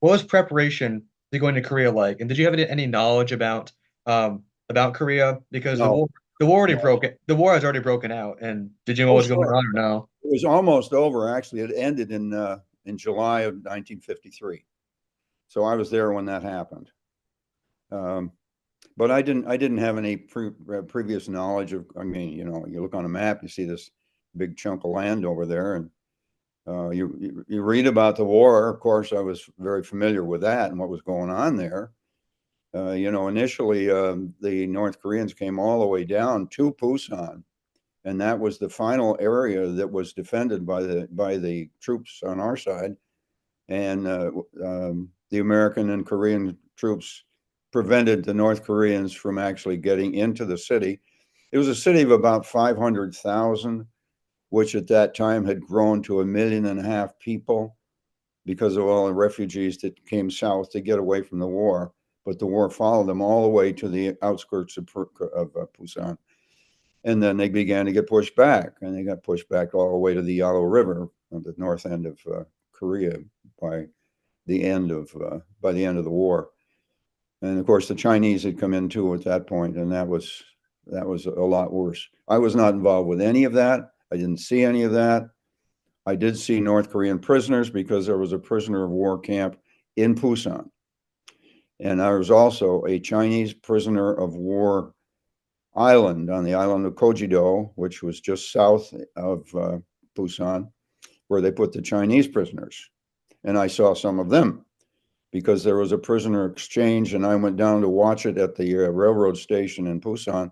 what was preparation to going to Korea like? And did you have any knowledge about Korea? Because No, no. the war has already broken out. And did you know what Oh, was going sure. on or no? It was almost over. Actually, it ended in July of 1953. So I was there when that happened. Um, but I didn't have any previous knowledge of. I mean, you look on a map, you see this big chunk of land over there, and you read about the war. Of course, I was very familiar with that and what was going on there. Initially, the North Koreans came all the way down to Pusan, and that was the final area that was defended by the troops on our side, and the American and Korean troops prevented the North Koreans from actually getting into the city. It was a city of about 500,000, which at that time had grown to 1.5 million people because of all the refugees that came south to get away from the war. But the war followed them all the way to the outskirts of Pusan. And then they began to get pushed back, and they got pushed back all the way to the Yalu River on the north end of Korea by by the end of the war. And of course, the Chinese had come in too at that point, and that was a lot worse. I was not involved with any of that. I didn't see any of that. I did see North Korean prisoners because there was a prisoner of war camp in Pusan, and there was also a Chinese prisoner of war island on the island of Kojido, which was just south of Pusan, where they put the Chinese prisoners. And I saw some of them because there was a prisoner exchange, and I went down to watch it at the railroad station in Pusan.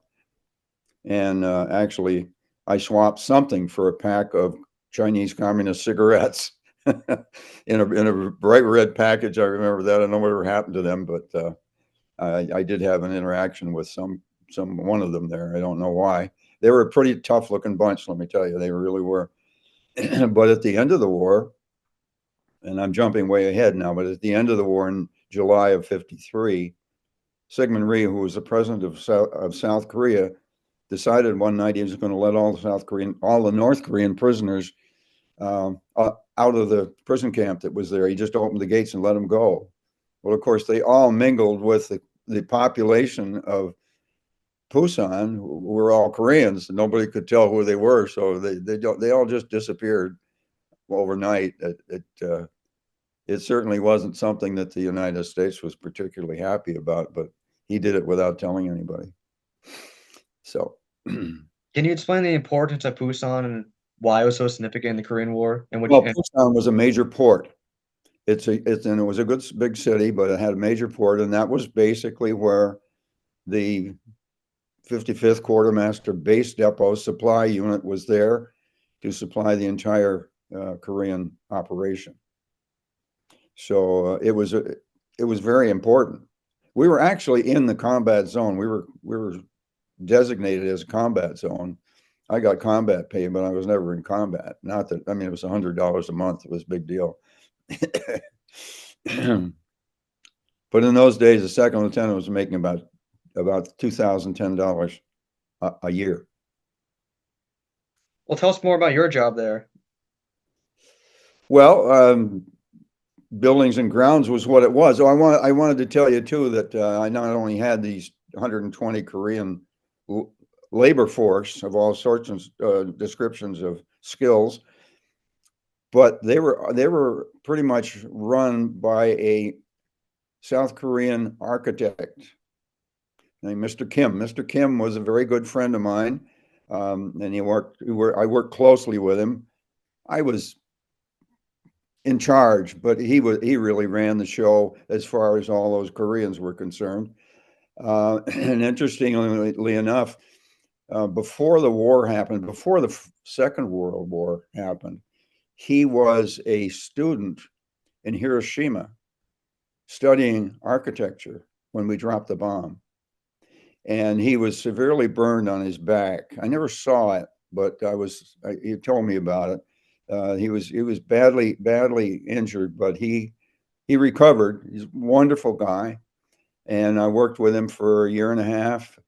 And actually, I swapped something for a pack of Chinese communist cigarettes in a bright red package. I remember that. I don't know whatever happened to them, but I did have an interaction with some one of them there. I don't know why. They were a pretty tough looking bunch, let me tell you. They really were. But at the end of the war, and I'm jumping way ahead now, but at the end of the war in July of 53, Sigmund Rhee, who was the president of South Korea, decided one night he was going to let all the North Korean prisoners out of the prison camp that was there. He just opened the gates and let them go. Well, of course, they all mingled with the population of Pusan, who were all Koreans. Nobody could tell who they were, so they all just disappeared overnight. It certainly wasn't something that the United States was particularly happy about, but he did it without telling anybody. So, Can you explain the importance of Pusan and why it was so significant in the Korean War? And well, Pusan was a major port. And it was a good big city, but it had a major port, and that was basically where the 55th Quartermaster Base Depot supply unit was there to supply the entire Korean operation. So it was very important. We were actually in the combat zone. We were designated as a combat zone. I got combat pay, but I was never in combat. Not that I mean it was $100 a month. It was a big deal. But in those days, a second lieutenant was making about $2,010 a year. well, tell us more about your job there. Well, buildings and grounds was what it was. So I wanted to tell you too that I not only had these 120 Korean labor force of all sorts of descriptions of skills, but they were pretty much run by a South Korean architect named Mr. Kim. Mr. Kim was a very good friend of mine, and I worked closely with him. I was in charge, but he really ran the show as far as all those Koreans were concerned. And interestingly enough, before the war happened, before the Second World War happened, he was a student in Hiroshima studying architecture when we dropped the bomb. And he was severely burned on his back. I never saw it, but he told me about it. He was badly injured, but he recovered. He's a wonderful guy, and I worked with him for a year and a half.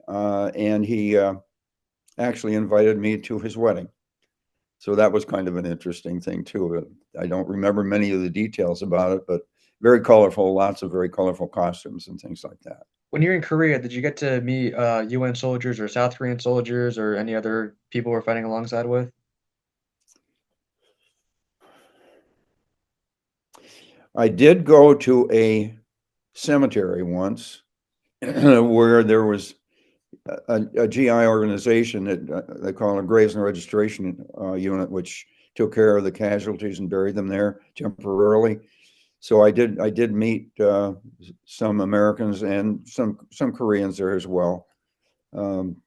And he actually invited me to his wedding. So that was kind of an interesting thing too. I don't remember many of the details about it, but very colorful, lots of very colorful costumes and things like that. When you're in Korea, did you get to meet UN soldiers or South Korean soldiers or any other people we're fighting alongside with? I did go to a cemetery once where there was a GI organization that they call a Graves and Registration Unit, which took care of the casualties and buried them there temporarily. So I did meet some Americans and some Koreans there as well. Um,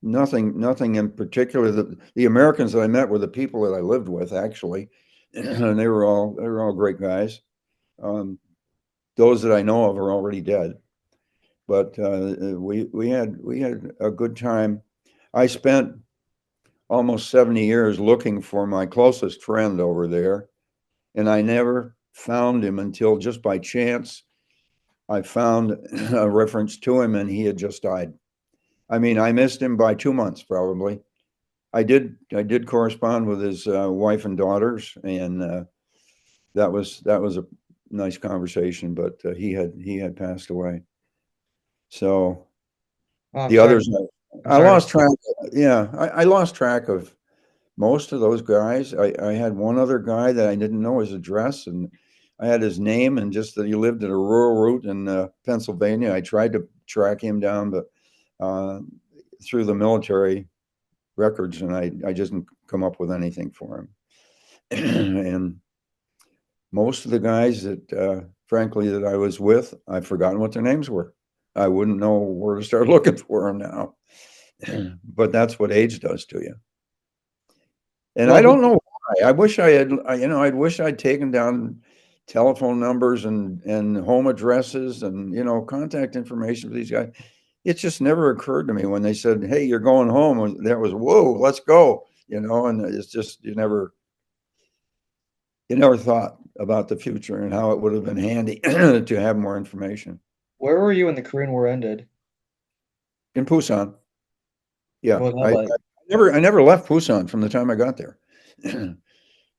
nothing in particular. The Americans that I met were the people that I lived with actually, and they were all great guys. Um, those that I know of are already dead, but we had a good time. I spent almost 70 years looking for my closest friend over there, and I never found him until just by chance I found a reference to him, and he had just died. I mean, I missed him by 2 months probably. I did correspond with his wife and daughters, and that was a nice conversation. But he had passed away. So Oh, the others, I'm I sorry to lost track. Yeah, I lost track of most of those guys. I had one other guy that I didn't know his address, and I had his name and just that he lived at a rural route in Pennsylvania. I tried to track him down, but uh, through the military records, and I just didn't come up with anything for him. And most of the guys that, frankly, that I was with, I've forgotten what their names were. I wouldn't know where to start looking for them now. But that's what age does to you. And well, I don't know why. I wish I had, I'd wish I'd taken down telephone numbers and home addresses and, contact information for these guys. It just never occurred to me when they said, "Hey, you're going home." That was, whoa, let's go, and it's just, you never thought about the future and how it would have been handy to have more information. where were you when the Korean War ended? In Pusan, yeah, What was that I like? never left Pusan from the time I got there.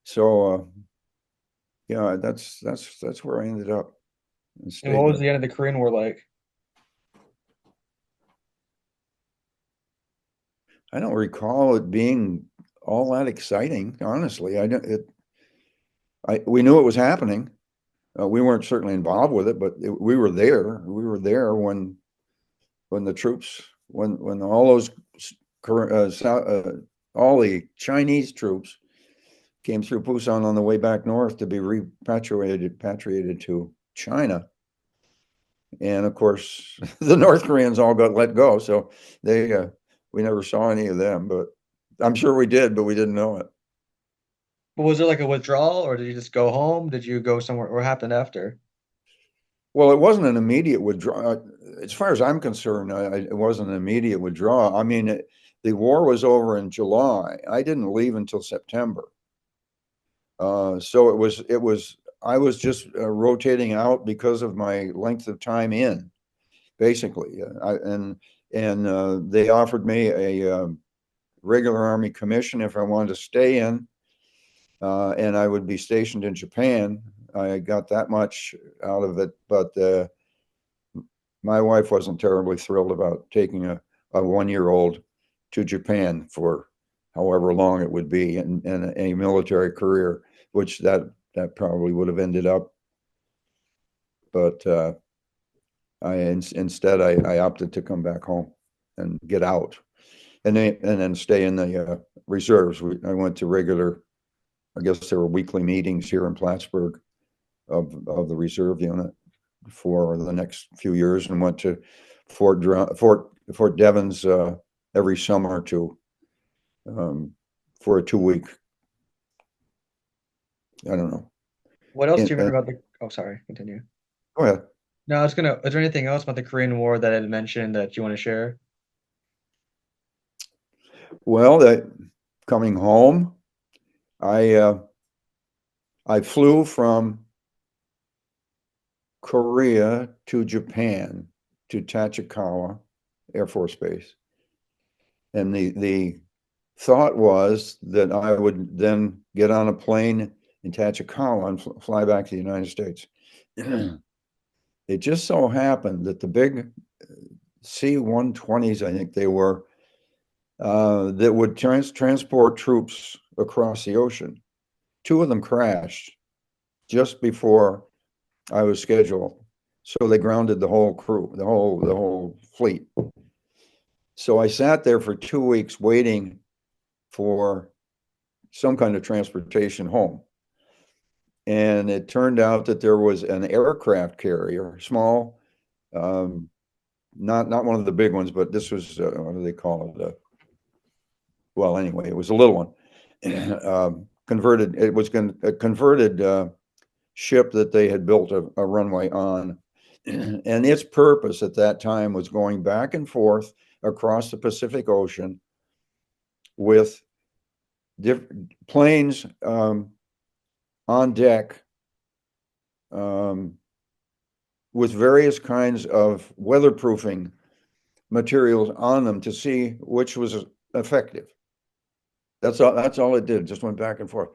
So yeah, that's where I ended up and And what stayed was there. the end of the Korean War like? I don't recall it being all that exciting, honestly. I don't. We knew it was happening. We weren't certainly involved with it, but we were there. We were there when the troops, when all those all the Chinese troops came through Pusan on the way back north to be repatriated to China. And of course, the North Koreans all got let go. So we never saw any of them, but I'm sure we did, but we didn't know it. But was it like a withdrawal or did you just go home? Did you go somewhere? What happened after? Well, it wasn't an immediate withdrawal. As far as I'm concerned, it wasn't an immediate withdrawal. I mean, the war was over in July. I didn't leave until September. So I was just rotating out because of my length of time in, basically. And they offered me a regular Army commission if I wanted to stay in, and I would be stationed in Japan. I got that much out of it, but my wife wasn't terribly thrilled about taking a 1-year-old to Japan for however long it would be in a military career, which that probably would have ended up. But instead I opted to come back home and get out, and then stay in the reserves. I went to regular, I guess there were weekly meetings here in Plattsburgh of the reserve unit for the next few years, and went to Fort Devens every summer to um, for a 2 week. I don't know. What else do you And remember about the? Oh, sorry. Continue. go ahead. No, I was gonna. Is there anything else about the Korean War that I had mentioned that you want to share? Well, coming home, I uh, I flew from Korea to Japan to Tachikawa Air Force Base, and the thought was that I would then get on a plane in Tachikawa and fly back to the United States. It just so happened that the big C-120s, I think they were, that would transport troops across the ocean. Two of them crashed just before I was scheduled. So they grounded the whole crew, the whole fleet. So I sat there for 2 weeks waiting for some kind of transportation home. And it turned out that there was an aircraft carrier, small, not one of the big ones, but this was, what do they call it? Well, anyway, it was a little one. It was a converted ship that they had built a runway on. And its purpose at that time was going back and forth across the Pacific Ocean with different planes on deck with various kinds of weatherproofing materials on them to see which was effective. That's all it did, just went back and forth.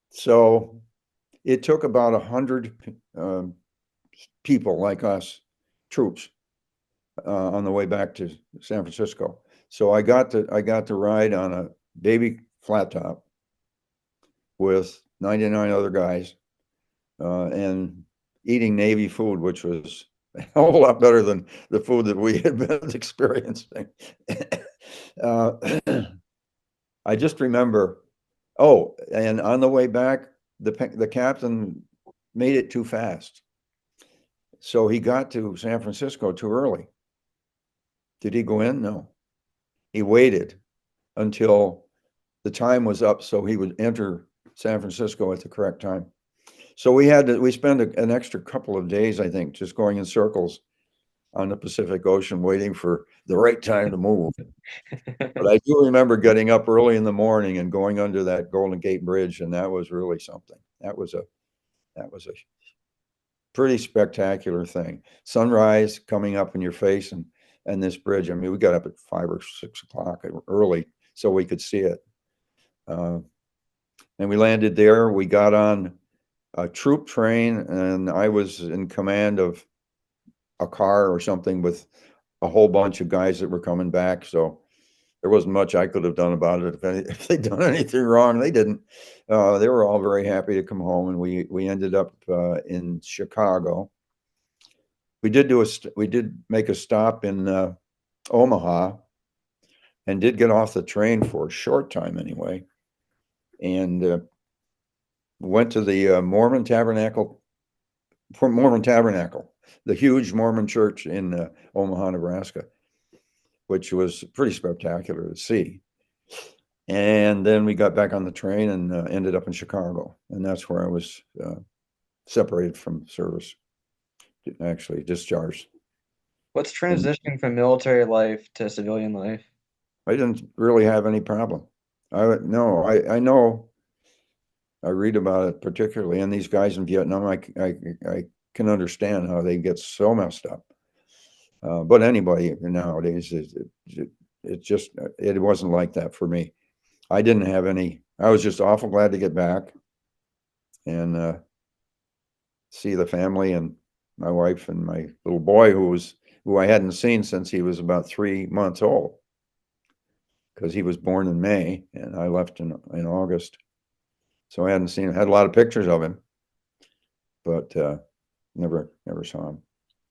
So it took about 100 people like us, troops, on the way back to San Francisco. So I got to ride on a baby flat top with 99 other guys, and eating Navy food, which was a whole lot better than the food that we had been experiencing. I just remember, oh, and on the way back, the captain made it too fast. So he got to San Francisco too early. Did he go in? No. He waited until the time was up so he would enter San Francisco at the correct time. So we spent an extra couple of days, I think, just going in circles on the Pacific Ocean, waiting for the right time to move. But I do remember getting up early in the morning and going under that Golden Gate Bridge, and that was really something. That was a pretty spectacular thing. Sunrise coming up in your face, and this bridge. I mean, we got up at 5 or 6 o'clock early so we could see it. And we landed there. We got on a troop train, and I was in command of a car or something with a whole bunch of guys that were coming back. So there wasn't much I could have done about it. If they'd done anything wrong, they didn't. They were all very happy to come home, and we ended up in Chicago. We did make a stop in Omaha, and did get off the train for a short time anyway, and went to the Mormon Tabernacle, the huge Mormon church in Omaha, Nebraska, which was pretty spectacular to see. And then we got back on the train and ended up in Chicago, and that's where I was separated from service, actually discharged. What's And transitioning from military life to civilian life? I didn't really have any problem. I know. I read about it particularly, and these guys in Vietnam. I can understand how they get so messed up. But anybody nowadays, it wasn't like that for me. I didn't have any. I was just awful glad to get back and see the family and my wife and my little boy, who I hadn't seen since he was about 3 months old, because he was born in May and I left in August. So I hadn't seen him. Had a lot of pictures of him, but never saw him.